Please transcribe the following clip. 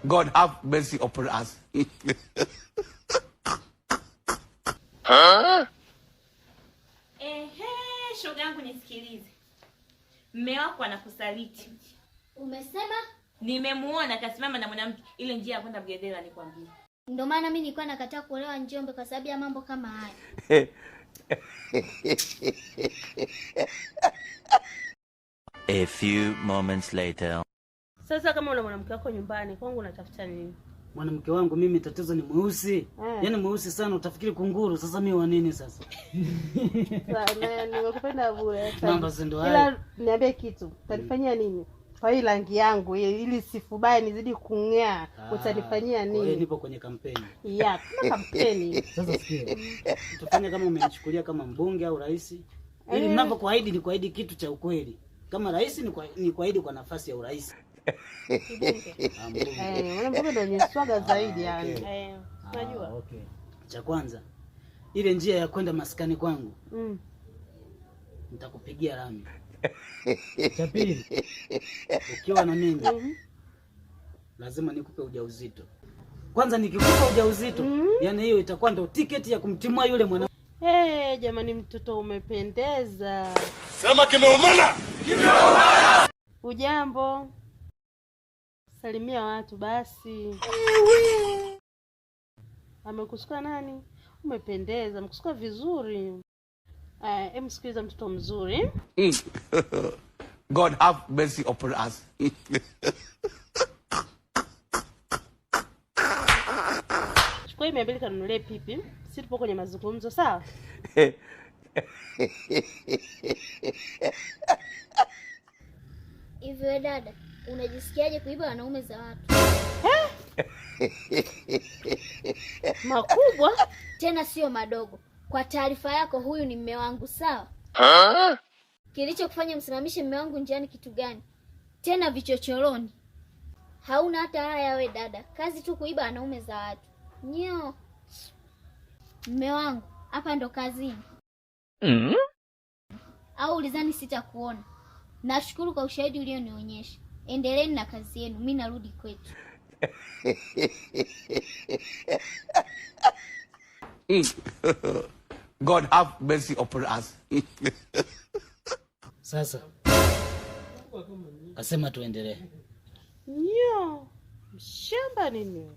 God have mercy upon us. Shoga yangu nisikilize. Mume wako anakusaliti. Umesema? Nimemuona kasimama na mwanamke ile njia ya kwenda Mgedela nikwambia. Ndio maana mimi nilikuwa nakataa kuolewa Njombe kwa sababu ya mambo kama haya. A few moments later. Sasa kama una mwanamke wako nyumbani, kwangu unatafuta nini? Mwanamke wangu mimi tatizo ni mweusi. Yaani mweusi sana utafikiri kunguru. Sasa mimi wa nini sasa? Sana nimekupenda bure. Namba ndo hayo. Ila niambie kitu. Utanifanyia nini? Kwa hii rangi yangu ili sifubaye nizidi kung'aa, utanifanyia nini? Wewe nipo kwenye kampeni. Yeah, kuna kampeni. Sasa sikia. Tufanye kama umenichukulia kama mbunge au rais. Ili ninapokuahidi ni kuahidi kitu cha ukweli. Kama rais ni kuahidi kwa nafasi ya urais. Mbona ndio ni swaga zaidi yani. Unajua? Okay. Cha kwanza ile njia ya kwenda maskani kwangu. Nitakupigia rami. Cha pili, ukiwa na mimi lazima nikupe ujauzito. Kwanza nikikupa ujauzito, yani hiyo itakuwa ndio tiketi ya kumtimua yule mwana. Jamani mtoto umependeza. Sema kimeumana. Ujambo. Salimia watu basi. Amekusuka nani? Umependeza, amekusuka vizuri. Msikiliza mtoto mzuri. God have mercy upon us. Chukua 200 kanunulie pipi. Sisi tupo kwenye mazungumzo, sawa? Hivyo dada, unajisikiaje kuiba wanaume za watu? Makubwa Tena sio madogo. Kwa taarifa yako, huyu ni mume wangu, sawa? Kilichokufanya msimamishe mume wangu njiani kitu gani? Tena vichochoroni. Hauna hata haya we dada. Kazi tu kuiba wanaume za watu. Nyo. Mume wangu, hapa ndo kazini. Au ulizani sitakuona? Nashukuru kwa ushahidi ulionionyesha. Endeleeni na kazi yenu, mimi narudi kwetu. God have mercy upon us. Sasa asema tuendelee. Nyo. Mshamba nini?